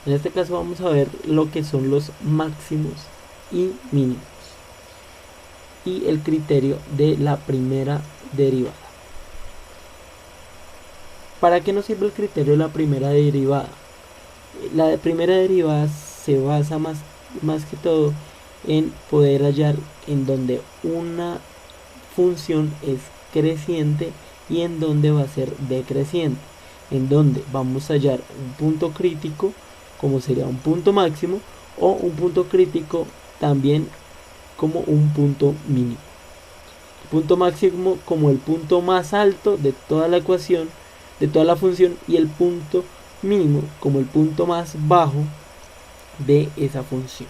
En este caso vamos a ver lo que son los máximos y mínimos y el criterio de la primera derivada. ¿Para qué nos sirve el criterio de la primera derivada? La primera derivada se basa más que todo en poder hallar en donde una función es creciente y en donde va a ser decreciente, en donde vamos a hallar un punto crítico como sería un punto máximo o un punto crítico también como un punto mínimo. El punto máximo como el punto más alto de toda la ecuación, de toda la función, y el punto mínimo como el punto más bajo de esa función.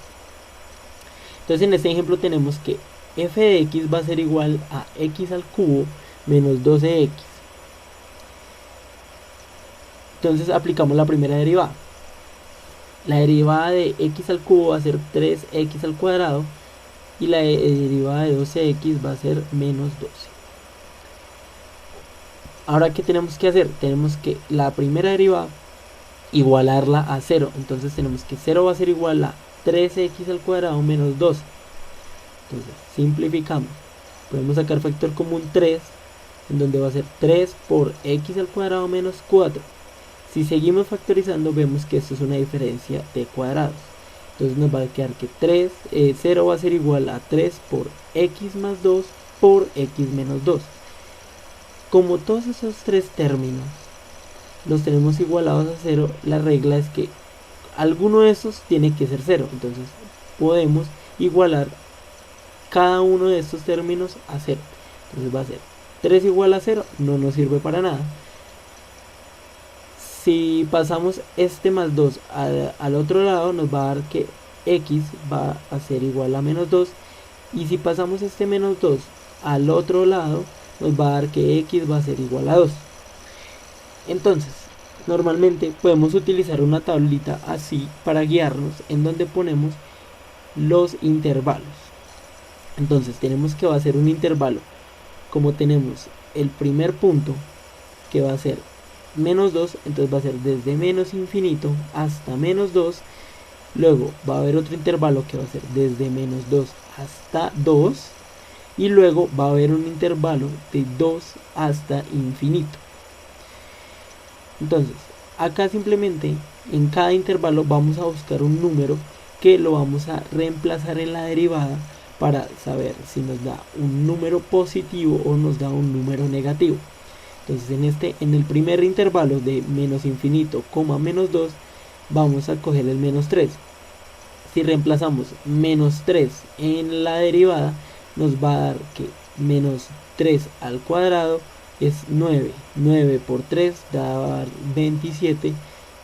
Entonces en este ejemplo tenemos que f de x va a ser igual a x al cubo menos 12x. Entonces aplicamos la primera derivada. La derivada de x al cubo va a ser 3x al cuadrado y la derivada de 12x va a ser menos 12. Ahora, ¿qué tenemos que hacer? Tenemos que la primera derivada igualarla a 0. Entonces tenemos que 0 va a ser igual a 3x al cuadrado menos 12. Entonces simplificamos. Podemos sacar factor común 3, en donde va a ser 3 por x al cuadrado menos 4. Si seguimos factorizando, vemos que esto es una diferencia de cuadrados. Entonces nos va a quedar que 0 va a ser igual a 3 por x más 2 por x menos 2. Como todos esos tres términos los tenemos igualados a 0, la regla es que alguno de estos tiene que ser 0. Entonces podemos igualar cada uno de estos términos a 0. Entonces va a ser 3 igual a 0, no nos sirve para nada. Si pasamos este más 2 al otro lado, nos va a dar que x va a ser igual a menos 2. Y si pasamos este menos 2 al otro lado, nos va a dar que x va a ser igual a 2. Entonces, normalmente podemos utilizar una tablita así para guiarnos, en donde ponemos los intervalos. Entonces tenemos que va a ser un intervalo, como tenemos el primer punto que va a ser menos 2, entonces va a ser desde menos infinito hasta menos 2. Luego va a haber otro intervalo que va a ser desde menos 2 hasta 2. Y luego va a haber un intervalo de 2 hasta infinito. Entonces, acá simplemente en cada intervalo vamos a buscar un número que lo vamos a reemplazar en la derivada para saber si nos da un número positivo o nos da un número negativo. Entonces en el primer intervalo de menos infinito, menos 2, vamos a coger el menos 3. Si reemplazamos menos 3 en la derivada, nos va a dar que menos 3 al cuadrado es 9. 9 por 3 da 27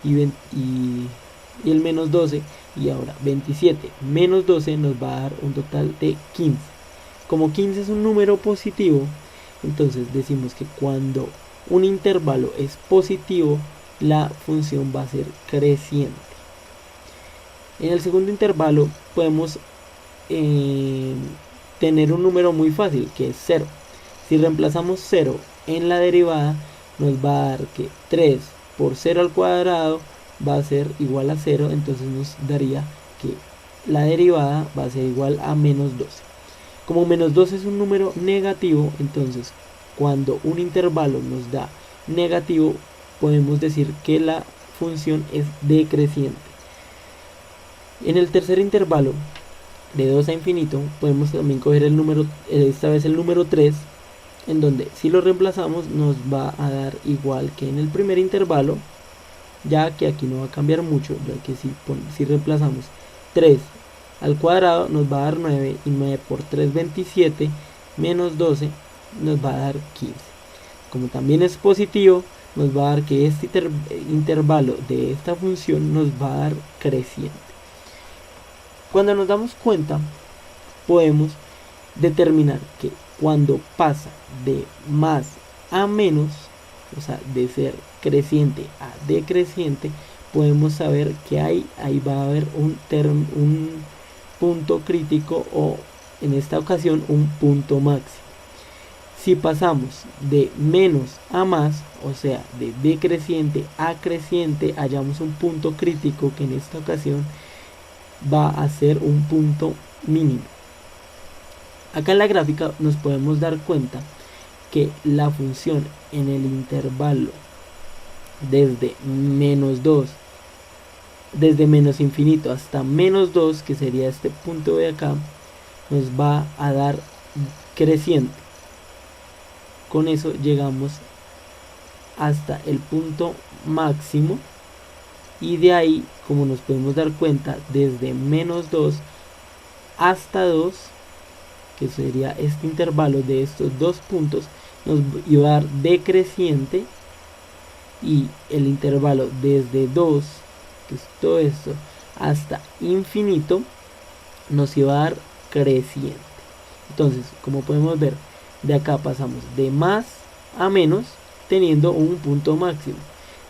y el menos 12, y ahora 27 menos 12 nos va a dar un total de 15. Como 15 es un número positivo, entonces decimos que cuando un intervalo es positivo, la función va a ser creciente. En el segundo intervalo podemos tener un número muy fácil, que es 0. Si reemplazamos 0 en la derivada, nos va a dar que 3 por 0 al cuadrado va a ser igual a 0, entonces nos daría que la derivada va a ser igual a menos 12. Como menos 12 es un número negativo, entonces cuando un intervalo nos da negativo, podemos decir que la función es decreciente. En el tercer intervalo, de 2 a infinito, podemos también coger el número, esta vez el número 3, en donde si lo reemplazamos nos va a dar igual que en el primer intervalo, ya que aquí no va a cambiar mucho, ya que si reemplazamos 3 al cuadrado nos va a dar 9, y 9 por 3 27, menos 12 nos va a dar 15. Como también es positivo, nos va a dar que este intervalo de esta función nos va a dar creciente. Cuando nos damos cuenta, podemos determinar que cuando pasa de más a menos, o sea, de ser creciente a decreciente, podemos saber que ahí va a haber un punto crítico, o en esta ocasión un punto máximo. Si pasamos de menos a más, o sea, de decreciente a creciente, hallamos un punto crítico que en esta ocasión va a ser un punto mínimo. Acá en la gráfica nos podemos dar cuenta que la función en el intervalo desde menos 2, desde menos infinito hasta menos 2, que sería este punto de acá, nos va a dar creciente. Con eso llegamos hasta el punto máximo, y de ahí, como nos podemos dar cuenta, desde menos 2 hasta 2, que sería este intervalo de estos dos puntos, nos iba a dar decreciente, y el intervalo desde 2, que es todo esto, hasta infinito, nos iba a dar creciente. Entonces, como podemos ver, de acá pasamos de más a menos teniendo un punto máximo.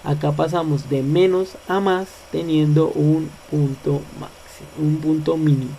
Acá pasamos de menos a más teniendo un punto máximo, un punto mínimo.